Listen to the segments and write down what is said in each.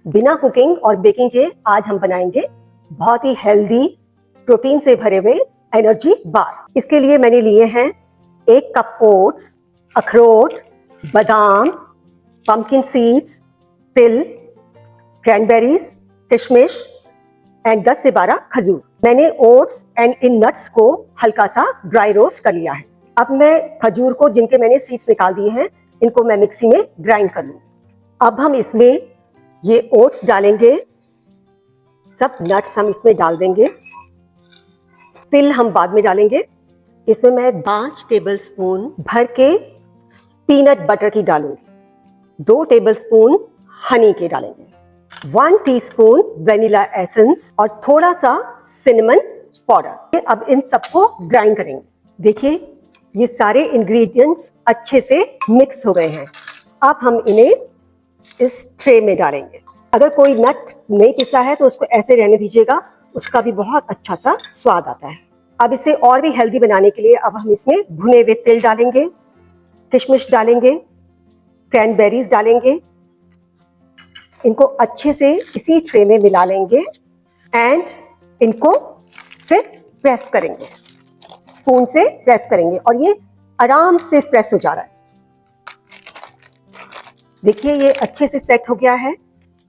बिना कुकिंग और बेकिंग के आज हम बनाएंगे बहुत ही हेल्दी प्रोटीन से भरे हुए एनर्जी बार। इसके लिए मैंने लिए हैं 1 कप ओट्स, अखरोट, बादाम, पंपकिन सीड्स, तिल, क्रैनबेरीज, किशमिश एंड 10 से 12 खजूर। मैंने ओट्स एंड इन नट्स को हल्का सा ड्राई रोस्ट कर लिया है। अब मैं खजूर को, जिनके मैंने सीड्स निकाल दिए हैं, इनको मैं मिक्सी में ग्राइंड कर लूँ। अब हम इसमें ये ओट्स डालेंगे, सब नट्स हम इसमें डाल देंगे, तिल हम बाद में डालेंगे। इसमें मैं 5 टेबलस्पून भर के पीनट बटर की डालूंगी, 2 टेबलस्पून हनी के डालेंगे, 1 टीस्पून वेनिला एसेंस और थोड़ा सा सिनेमन पाउडर। अब इन सबको ग्राइंड करेंगे। देखिए ये सारे इंग्रेडिएंट्स अच्छे से मिक्स हो गए हैं। अब हम इन्हें इस ट्रे में डालेंगे। अगर कोई नट नहीं पिसा है तो उसको ऐसे रहने दीजिएगा, उसका भी बहुत अच्छा सा स्वाद आता है। अब इसे और भी हेल्दी बनाने के लिए अब हम इसमें भुने हुए तिल डालेंगे, किशमिश डालेंगे, क्रैनबेरीज डालेंगे। इनको अच्छे से इसी ट्रे में मिला लेंगे एंड इनको फिर प्रेस करेंगे, स्पून से प्रेस करेंगे और ये आराम से प्रेस हो जा रहा है। देखिए ये अच्छे से सेट हो गया है।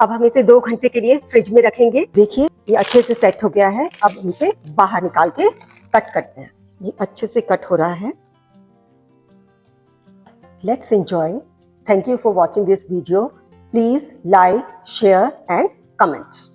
अब हम इसे 2 घंटे के लिए फ्रिज में रखेंगे। देखिए ये अच्छे से सेट हो गया है। अब इसे बाहर निकाल के कट करते हैं। ये अच्छे से कट हो रहा है। Let's enjoy. Thank you for watching this video. Please like, share and comment.